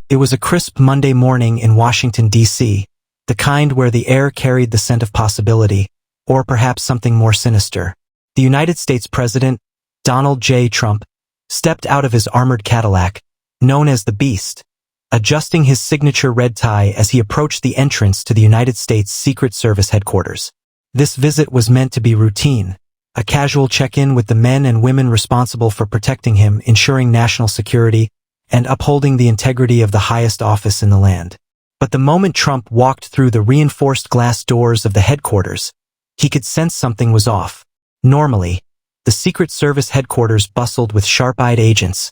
It was a crisp Monday morning in Washington, D.C., the kind where the air carried the scent of possibility, or perhaps something more sinister. The United States President, Donald J. Trump, stepped out of his armored Cadillac, known as the Beast, adjusting his signature red tie as he approached the entrance to the United States Secret Service headquarters. This visit was meant to be routine, a casual check-in with the men and women responsible for protecting him, ensuring national security, and upholding the integrity of the highest office in the land. But the moment Trump walked through the reinforced glass doors of the headquarters, he could sense something was off. Normally, the Secret Service headquarters bustled with sharp-eyed agents,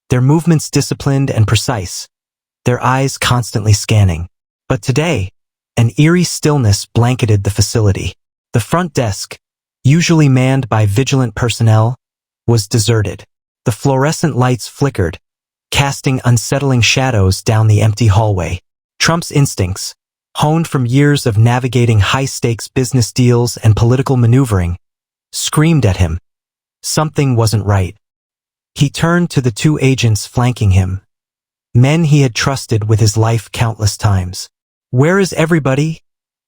their movements disciplined and precise, their eyes constantly scanning. But today, an eerie stillness blanketed the facility. The front desk, usually manned by vigilant personnel, was deserted. The fluorescent lights flickered, casting unsettling shadows down the empty hallway. Trump's instincts, honed from years of navigating high-stakes business deals and political maneuvering, screamed at him. Something wasn't right. He turned to the two agents flanking him, men he had trusted with his life countless times. "Where is everybody?"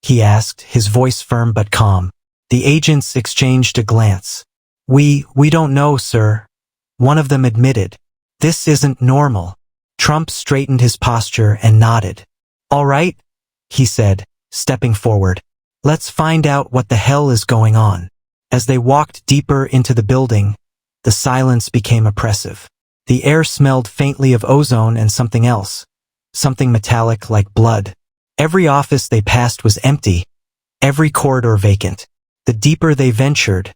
he asked, his voice firm but calm. The agents exchanged a glance. We don't know, sir," one of them admitted. "This isn't normal." Trump straightened his posture and nodded. "All right," he said, stepping forward. "Let's find out what the hell is going on." As they walked deeper into the building, the silence became oppressive. The air smelled faintly of ozone and something else, something metallic like blood. Every office they passed was empty, every corridor vacant. The deeper they ventured,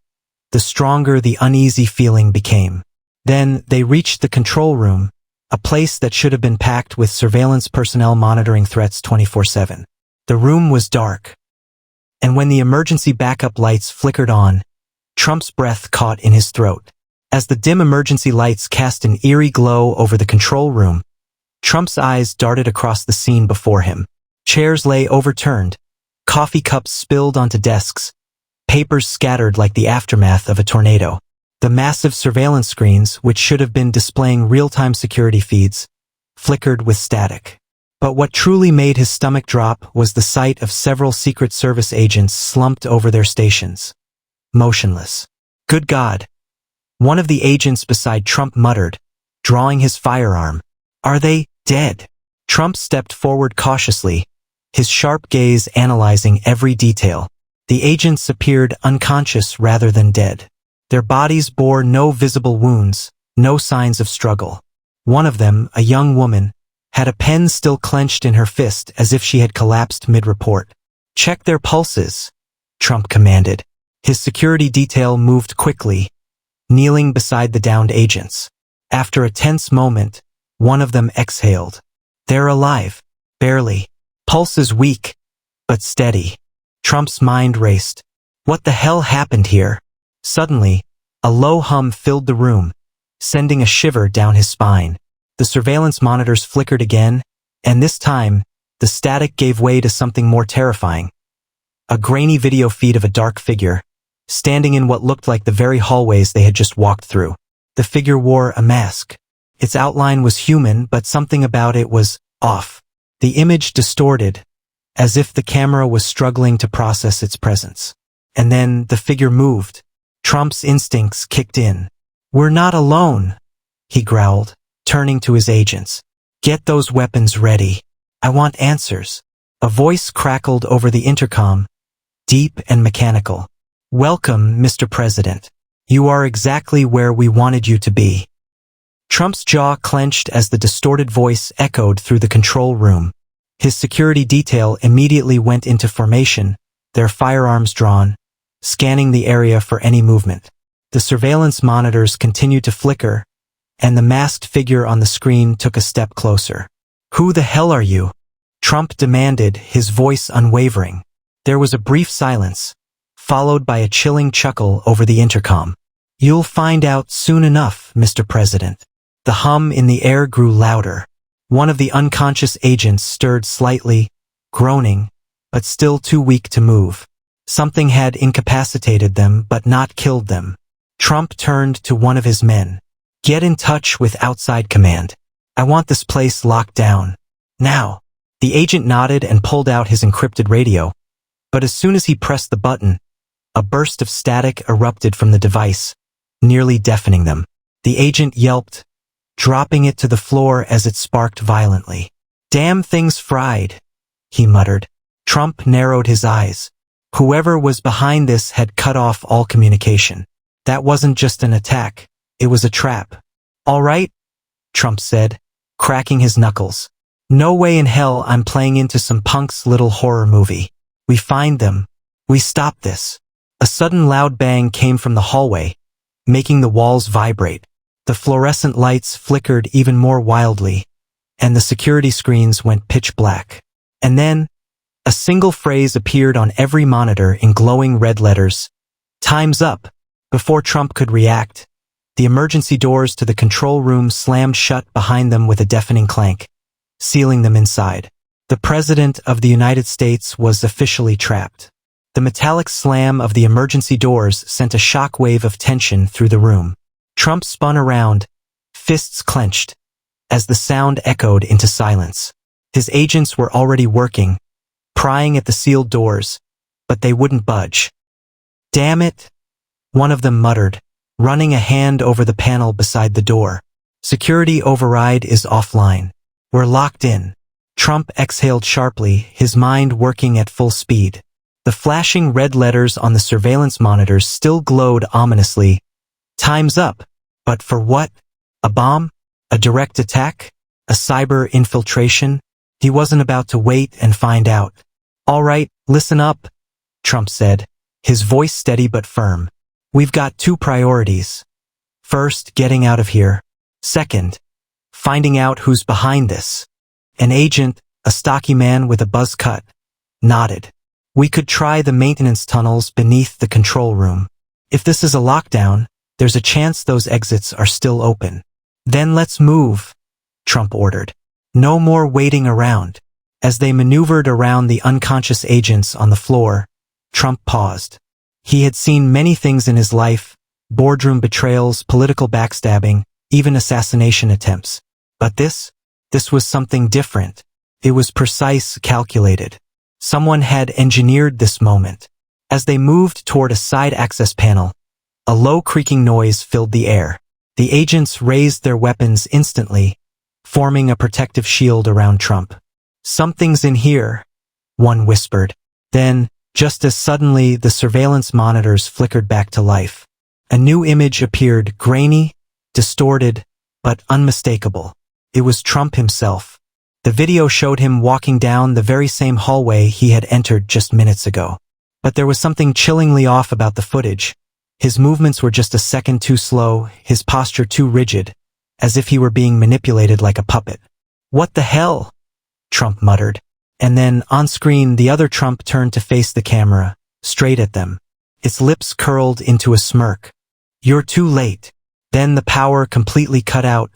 the stronger the uneasy feeling became. Then they reached the control room, a place that should have been packed with surveillance personnel monitoring threats 24/7. The room was dark, and when the emergency backup lights flickered on, Trump's breath caught in his throat. As the dim emergency lights cast an eerie glow over the control room, Trump's eyes darted across the scene before him. Chairs lay overturned, coffee cups spilled onto desks, papers scattered like the aftermath of a tornado. The massive surveillance screens, which should have been displaying real-time security feeds, flickered with static. But what truly made his stomach drop was the sight of several Secret Service agents slumped over their stations, motionless. "Good God," one of the agents beside Trump muttered, drawing his firearm. "Are they dead?" Trump stepped forward cautiously, his sharp gaze analyzing every detail. The agents appeared unconscious rather than dead. Their bodies bore no visible wounds, no signs of struggle. One of them, a young woman, had a pen still clenched in her fist as if she had collapsed mid-report. "Check their pulses," Trump commanded. His security detail moved quickly, kneeling beside the downed agents. After a tense moment, one of them exhaled. "They're alive. Barely. Pulses weak, but steady." Trump's mind raced. What the hell happened here? Suddenly, a low hum filled the room, sending a shiver down his spine. The surveillance monitors flickered again, and this time, the static gave way to something more terrifying. A grainy video feed of a dark figure, standing in what looked like the very hallways they had just walked through. The figure wore a mask. Its outline was human, but something about it was off. The image distorted, as if the camera was struggling to process its presence. And then the figure moved. Trump's instincts kicked in. "We're not alone," he growled, turning to his agents. "Get those weapons ready. I want answers." A voice crackled over the intercom, deep and mechanical. "Welcome, Mr. President. You are exactly where we wanted you to be." Trump's jaw clenched as the distorted voice echoed through the control room. His security detail immediately went into formation, their firearms drawn, scanning the area for any movement. The surveillance monitors continued to flicker, and the masked figure on the screen took a step closer. "Who the hell are you?" Trump demanded, his voice unwavering. There was a brief silence, followed by a chilling chuckle over the intercom. "You'll find out soon enough, Mr. President." The hum in the air grew louder. One of the unconscious agents stirred slightly, groaning, but still too weak to move. Something had incapacitated them but not killed them. Trump turned to one of his men. "Get in touch with outside command. I want this place locked down. Now. The agent nodded and pulled out his encrypted radio, but as soon as he pressed the button, a burst of static erupted from the device, nearly deafening them. The agent yelped, dropping it to the floor as it sparked violently. Damn thing's fried, he muttered. Trump narrowed his eyes. Whoever was behind this had cut off all communication. That wasn't just an attack, it was a trap. All right, Trump said, cracking his knuckles. No way in hell I'm playing into some punk's little horror movie. We find them. We stop this. A sudden loud bang came from the hallway, making the walls vibrate. The fluorescent lights flickered even more wildly, and the security screens went pitch black. And then, a single phrase appeared on every monitor in glowing red letters. Time's up. Before Trump could react, the emergency doors to the control room slammed shut behind them with a deafening clank, sealing them inside. The President of the United States was officially trapped. The metallic slam of the emergency doors sent a shockwave of tension through the room. Trump spun around, fists clenched, as the sound echoed into silence. His agents were already working, prying at the sealed doors, but they wouldn't budge. Damn it, one of them muttered, running a hand over the panel beside the door. Security override is offline. We're locked in. Trump exhaled sharply, his mind working at full speed. The flashing red letters on the surveillance monitors still glowed ominously. Time's up. But for what? A bomb? A direct attack? A cyber infiltration? He wasn't about to wait and find out. All right, listen up, Trump said, his voice steady but firm. We've got two priorities. First, getting out of here. Second, finding out who's behind this. An agent, a stocky man with a buzz cut, nodded. We could try the maintenance tunnels beneath the control room. If this is a lockdown, there's a chance those exits are still open. Then let's move, Trump ordered. No more waiting around. As they maneuvered around the unconscious agents on the floor, Trump paused. He had seen many things in his life, boardroom betrayals, political backstabbing, even assassination attempts. But this was something different. It was precise, calculated. Someone had engineered this moment. As they moved toward a side access panel, a low creaking noise filled the air. The agents raised their weapons instantly, forming a protective shield around Trump. Something's in here, one whispered. Then, just as suddenly, the surveillance monitors flickered back to life. A new image appeared, grainy, distorted, but unmistakable. It was Trump himself. The video showed him walking down the very same hallway he had entered just minutes ago. But there was something chillingly off about the footage. His movements were just a second too slow, his posture too rigid, as if he were being manipulated like a puppet. What the hell? Trump muttered. And then, on screen, the other Trump turned to face the camera, straight at them. Its lips curled into a smirk. You're too late. Then the power completely cut out,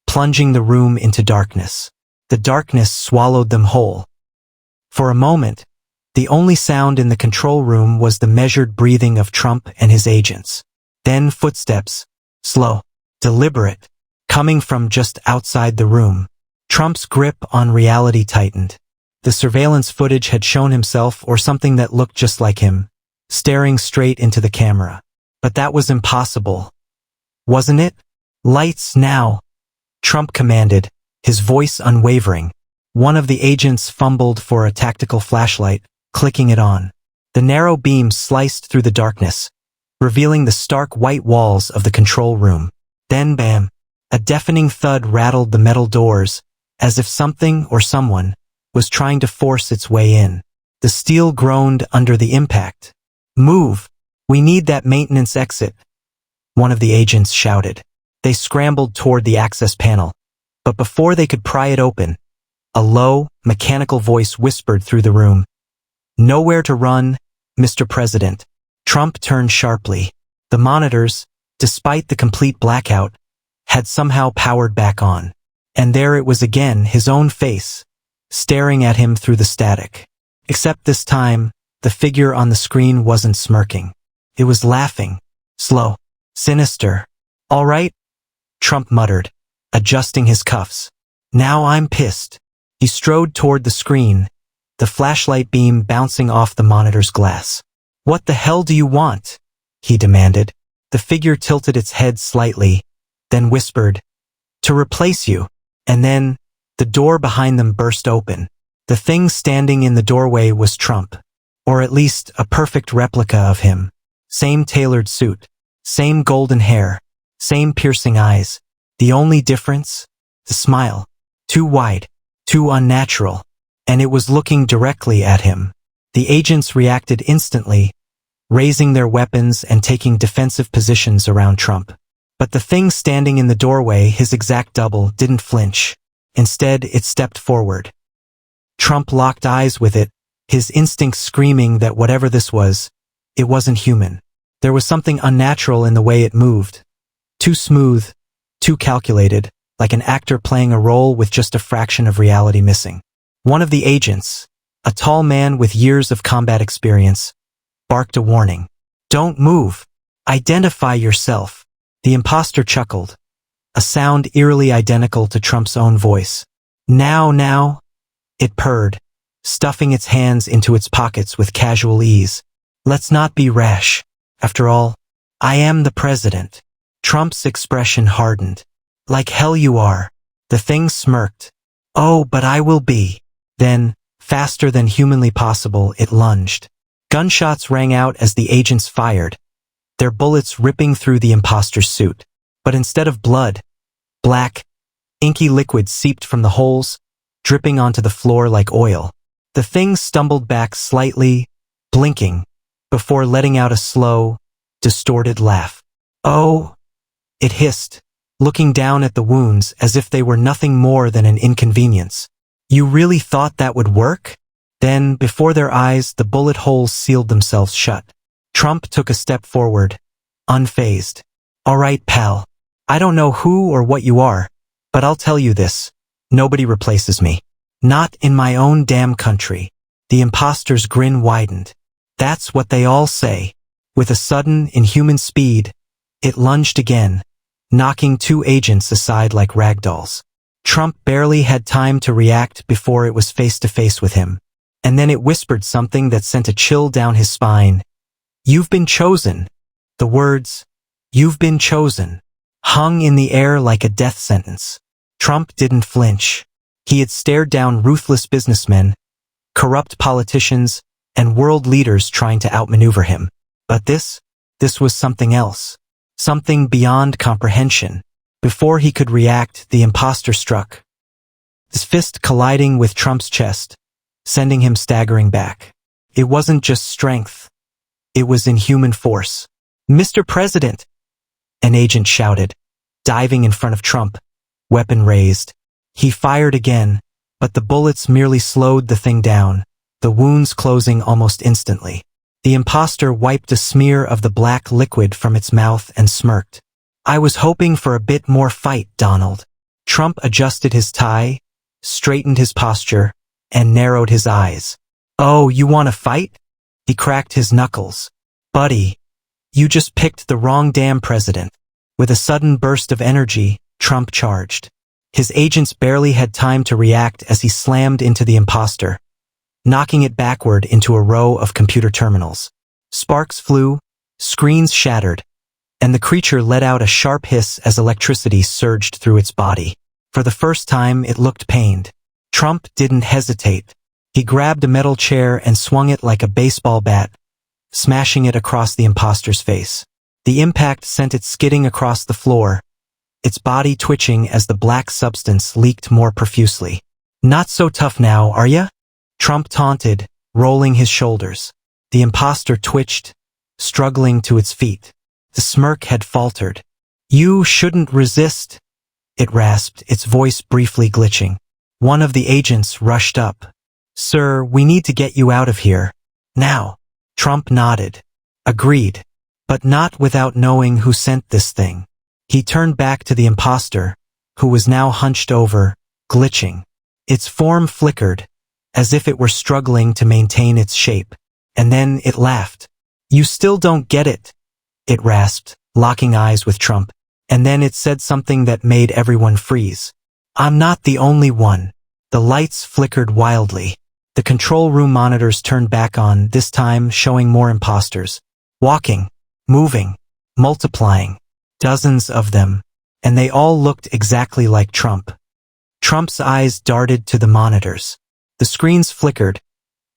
plunging the room into darkness. The darkness swallowed them whole. For a moment, the only sound in the control room was the measured breathing of Trump and his agents. Then footsteps, slow, deliberate, coming from just outside the room. Trump's grip on reality tightened. The surveillance footage had shown himself, or something that looked just like him, staring straight into the camera. But that was impossible, wasn't it? Lights now, Trump commanded, his voice unwavering. One of the agents fumbled for a tactical flashlight, clicking it on. The narrow beam sliced through the darkness, revealing the stark white walls of the control room. Then bam, a deafening thud rattled the metal doors, as if something or someone was trying to force its way in. The steel groaned under the impact. Move! We need that maintenance exit, one of the agents shouted. They scrambled toward the access panel, but before they could pry it open, a low, mechanical voice whispered through the room. Nowhere to run, Mr. President. Trump turned sharply. The monitors, despite the complete blackout, had somehow powered back on. And there it was again, his own face, staring at him through the static. Except this time, the figure on the screen wasn't smirking. It was laughing. Slow. Sinister. All right? Trump muttered, adjusting his cuffs. Now I'm pissed. He strode toward the screen, the flashlight beam bouncing off the monitor's glass. What the hell do you want? He demanded. The figure tilted its head slightly, then whispered, to replace you. And then, the door behind them burst open. The thing standing in the doorway was Trump, or at least a perfect replica of him. Same tailored suit, same golden hair, same piercing eyes. The only difference? The smile. Too wide, too unnatural, and it was looking directly at him. The agents reacted instantly, raising their weapons and taking defensive positions around Trump. But the thing standing in the doorway, his exact double, didn't flinch. Instead, it stepped forward. Trump locked eyes with it, his instincts screaming that whatever this was, it wasn't human. There was something unnatural in the way it moved. Too smooth, too calculated, like an actor playing a role with just a fraction of reality missing. One of the agents, a tall man with years of combat experience, barked a warning. Don't move. Identify yourself. The imposter chuckled, a sound eerily identical to Trump's own voice. Now, it purred, stuffing its hands into its pockets with casual ease. Let's not be rash. After all, I am the president. Trump's expression hardened. Like hell you are. The thing smirked. Oh, but I will be. Then, faster than humanly possible, it lunged. Gunshots rang out as the agents fired, their bullets ripping through the imposter's suit. But instead of blood, black, inky liquid seeped from the holes, dripping onto the floor like oil. The thing stumbled back slightly, blinking, before letting out a slow, distorted laugh. Oh, it hissed, looking down at the wounds as if they were nothing more than an inconvenience. You really thought that would work? Then, before their eyes, the bullet holes sealed themselves shut. Trump took a step forward, unfazed. All right, pal. I don't know who or what you are, but I'll tell you this. Nobody replaces me. Not in my own damn country. The imposter's grin widened. That's what they all say. With a sudden, inhuman speed, it lunged again, knocking two agents aside like ragdolls. Trump barely had time to react before it was face to face with him. And then it whispered something that sent a chill down his spine. You've been chosen. The words, you've been chosen, hung in the air like a death sentence. Trump didn't flinch. He had stared down ruthless businessmen, corrupt politicians, and world leaders trying to outmaneuver him. But this was something else. Something beyond comprehension. Before he could react, the imposter struck, his fist colliding with Trump's chest, sending him staggering back. It wasn't just strength. It was inhuman force. Mr. President, an agent shouted, diving in front of Trump, weapon raised. He fired again, but the bullets merely slowed the thing down, the wounds closing almost instantly. The imposter wiped a smear of the black liquid from its mouth and smirked. I was hoping for a bit more fight, Donald. Trump adjusted his tie, straightened his posture, and narrowed his eyes. Oh, you want to fight? He cracked his knuckles. Buddy, you just picked the wrong damn president. With a sudden burst of energy, Trump charged. His agents barely had time to react as he slammed into the imposter, knocking it backward into a row of computer terminals. Sparks flew, screens shattered, and the creature let out a sharp hiss as electricity surged through its body. For the first time, it looked pained. Trump didn't hesitate. He grabbed a metal chair and swung it like a baseball bat, smashing it across the imposter's face. The impact sent it skidding across the floor, its body twitching as the black substance leaked more profusely. Not so tough now, are ya? Trump taunted, rolling his shoulders. The imposter twitched, struggling to its feet. The smirk had faltered. You shouldn't resist, it rasped, its voice briefly glitching. One of the agents rushed up. Sir, we need to get you out of here. Now. Trump nodded. Agreed. But not without knowing who sent this thing. He turned back to the imposter, who was now hunched over, glitching. Its form flickered, as if it were struggling to maintain its shape. And then it laughed. You still don't get it, it rasped, locking eyes with Trump. And then it said something that made everyone freeze. I'm not the only one. The lights flickered wildly. The control room monitors turned back on, this time showing more imposters. Walking, moving, multiplying. Dozens of them. And they all looked exactly like Trump. Trump's eyes darted to the monitors. The screens flickered,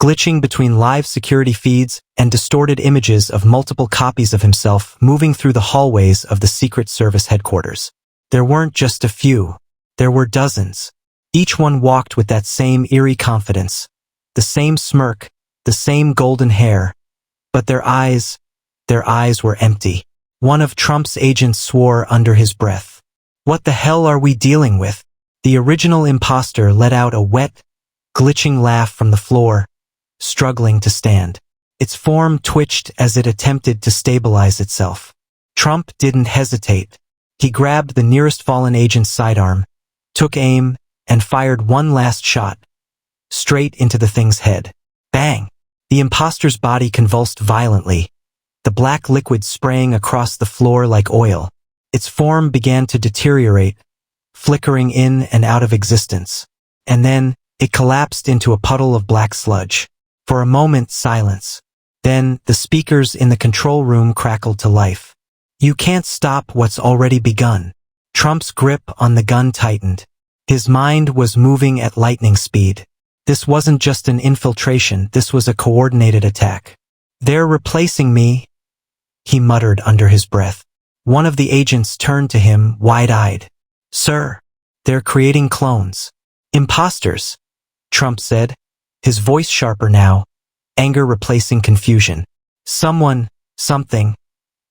glitching between live security feeds and distorted images of multiple copies of himself moving through the hallways of the Secret Service headquarters. There weren't just a few. There were dozens. Each one walked with that same eerie confidence, the same smirk, the same golden hair. But their eyes were empty. One of Trump's agents swore under his breath. What the hell are we dealing with? The original imposter let out a wet, glitching laugh from the floor, struggling to stand. Its form twitched as it attempted to stabilize itself. Trump didn't hesitate. He grabbed the nearest fallen agent's sidearm, took aim, and fired one last shot, straight into the thing's head. Bang! The imposter's body convulsed violently, the black liquid spraying across the floor like oil. Its form began to deteriorate, flickering in and out of existence. And then, it collapsed into a puddle of black sludge. For a moment, silence. Then, the speakers in the control room crackled to life. You can't stop what's already begun. Trump's grip on the gun tightened. His mind was moving at lightning speed. This wasn't just an infiltration, this was a coordinated attack. They're replacing me, he muttered under his breath. One of the agents turned to him, wide-eyed. Sir, they're creating clones. Imposters, Trump said, his voice sharper now, anger replacing confusion. Someone, something,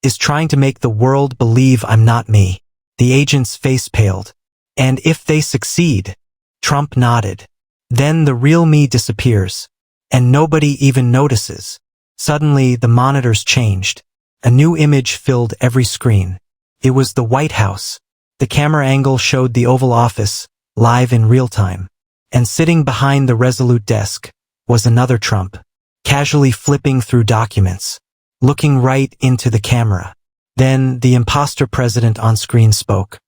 is trying to make the world believe I'm not me. The agent's face paled. And if they succeed, Trump nodded. Then the real me disappears. And nobody even notices. Suddenly, the monitors changed. A new image filled every screen. It was the White House. The camera angle showed the Oval Office, live in real time. And sitting behind the resolute desk was another Trump, casually flipping through documents, looking right into the camera. Then the imposter president on screen spoke.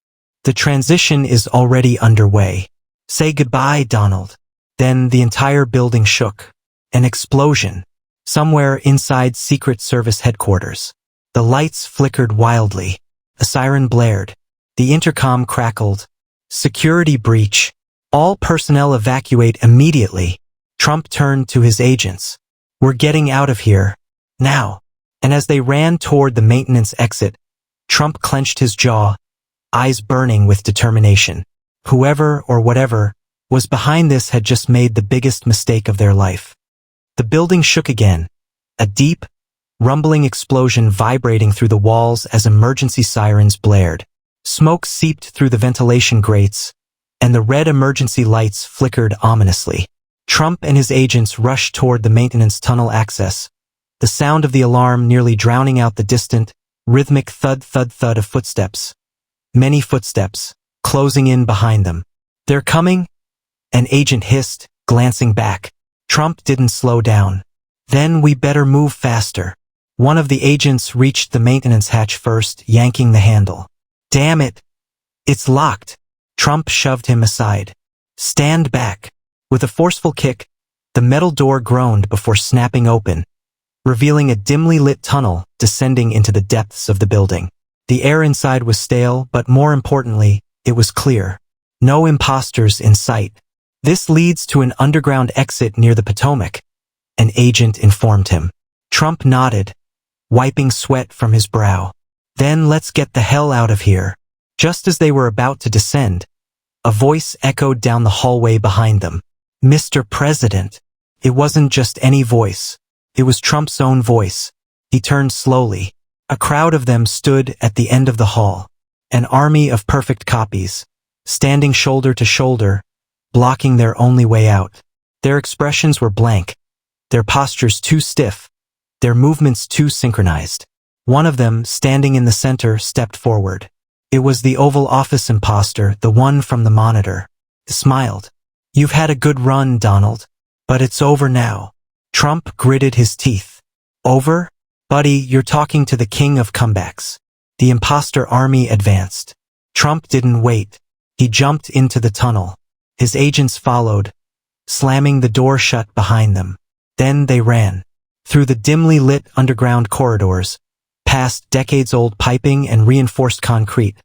The transition is already underway. Say goodbye, Donald. Then the entire building shook. An explosion. Somewhere inside Secret Service headquarters. The lights flickered wildly. A siren blared. The intercom crackled. Security breach. All personnel evacuate immediately. Trump turned to his agents. We're getting out of here. Now. And as they ran toward the maintenance exit, Trump clenched his jaw, eyes burning with determination. Whoever or whatever was behind this had just made the biggest mistake of their life. The building shook again, a deep, rumbling explosion vibrating through the walls as emergency sirens blared. Smoke seeped through the ventilation grates, and the red emergency lights flickered ominously. Trump and his agents rushed toward the maintenance tunnel access, the sound of the alarm nearly drowning out the distant, rhythmic thud-thud-thud of footsteps. Many footsteps, closing in behind them. They're coming? An agent hissed, glancing back. Trump didn't slow down. Then we better move faster. One of the agents reached the maintenance hatch first, yanking the handle. Damn it! It's locked. Trump shoved him aside. Stand back. With a forceful kick, the metal door groaned before snapping open, revealing a dimly lit tunnel descending into the depths of the building. The air inside was stale, but more importantly, it was clear. No imposters in sight. This leads to an underground exit near the Potomac, an agent informed him. Trump nodded, wiping sweat from his brow. Then let's get the hell out of here. Just as they were about to descend, a voice echoed down the hallway behind them. Mr. President. It wasn't just any voice. It was Trump's own voice. He turned slowly. A crowd of them stood at the end of the hall. An army of perfect copies, standing shoulder to shoulder, blocking their only way out. Their expressions were blank, their postures too stiff, their movements too synchronized. One of them, standing in the center, stepped forward. It was the Oval Office imposter, the one from the monitor. He smiled. You've had a good run, Donald. But it's over now. Trump gritted his teeth. Over? Buddy, you're talking to the king of comebacks. The imposter army advanced. Trump didn't wait. He jumped into the tunnel. His agents followed, slamming the door shut behind them. Then they ran. Through the dimly lit underground corridors, past decades-old piping and reinforced concrete.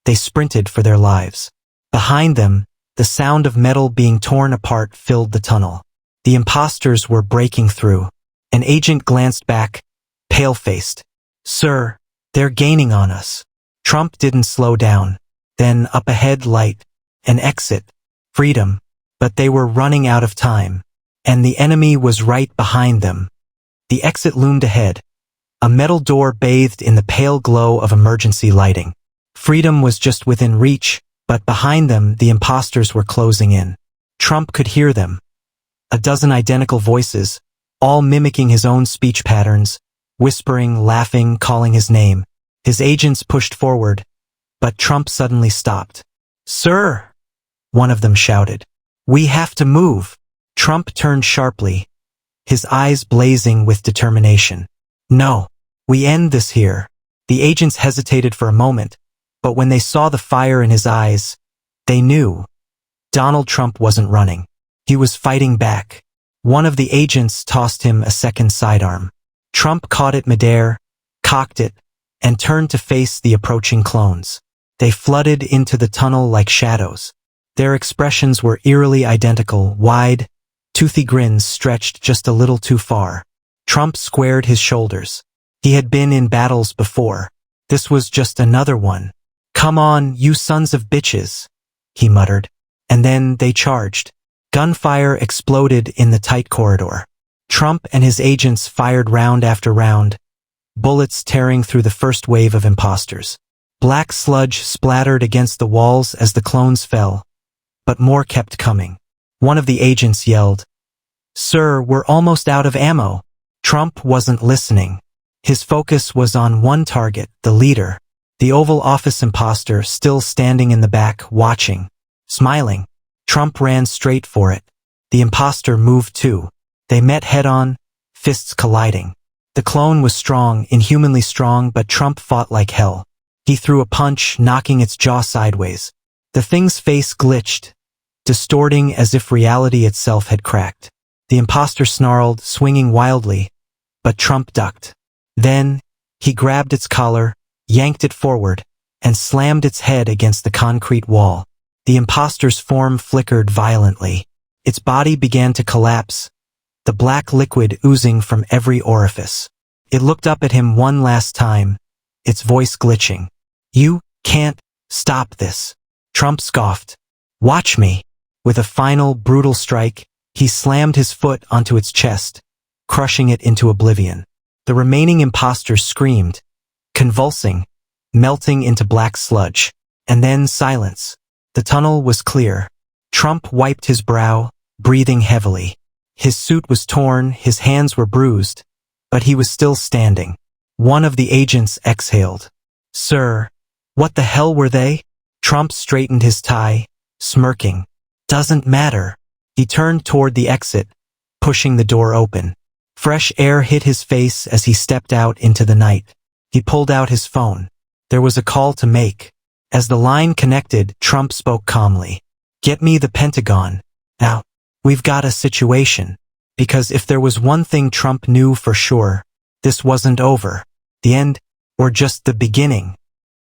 They sprinted for their lives. Behind them, the sound of metal being torn apart filled the tunnel. The impostors were breaking through. An agent glanced back, pale-faced. "Sir, they're gaining on us." Trump didn't slow down. Then up ahead, light. An exit. Freedom. But they were running out of time. And the enemy was right behind them. The exit loomed ahead. A metal door bathed in the pale glow of emergency lighting. Freedom was just within reach, but behind them the impostors were closing in. Trump could hear them. A dozen identical voices, all mimicking his own speech patterns, whispering, laughing, calling his name. His agents pushed forward, but Trump suddenly stopped. "Sir!" one of them shouted. "We have to move." Trump turned sharply, his eyes blazing with determination. "No, we end this here." The agents hesitated for a moment, but when they saw the fire in his eyes, they knew. Donald Trump wasn't running. He was fighting back. One of the agents tossed him a second sidearm. Trump caught it midair, cocked it, and turned to face the approaching clones. They flooded into the tunnel like shadows. Their expressions were eerily identical, wide, toothy grins stretched just a little too far. Trump squared his shoulders. He had been in battles before. This was just another one. "Come on, you sons of bitches," he muttered. And then they charged. Gunfire exploded in the tight corridor. Trump and his agents fired round after round, bullets tearing through the first wave of impostors. Black sludge splattered against the walls as the clones fell, but more kept coming. One of the agents yelled, "Sir, we're almost out of ammo." Trump wasn't listening. His focus was on one target, the leader, the Oval Office imposter still standing in the back, watching, smiling. Trump ran straight for it. The imposter moved too. They met head-on, fists colliding. The clone was strong, inhumanly strong, but Trump fought like hell. He threw a punch, knocking its jaw sideways. The thing's face glitched, distorting as if reality itself had cracked. The imposter snarled, swinging wildly, but Trump ducked. Then, he grabbed its collar, yanked it forward, and slammed its head against the concrete wall. The imposter's form flickered violently. Its body began to collapse, the black liquid oozing from every orifice. It looked up at him one last time, its voice glitching. "You can't stop this." Trump scoffed. "Watch me." With a final, brutal strike, he slammed his foot onto its chest, crushing it into oblivion. The remaining impostors screamed, convulsing, melting into black sludge. And then silence. The tunnel was clear. Trump wiped his brow, breathing heavily. His suit was torn, his hands were bruised, but he was still standing. One of the agents exhaled. "Sir, what the hell were they?" Trump straightened his tie, smirking. "Doesn't matter." He turned toward the exit, pushing the door open. Fresh air hit his face as he stepped out into the night. He pulled out his phone. There was a call to make. As the line connected, Trump spoke calmly. "Get me the Pentagon. Now, we've got a situation." Because if there was one thing Trump knew for sure, this wasn't over. The end, or just the beginning.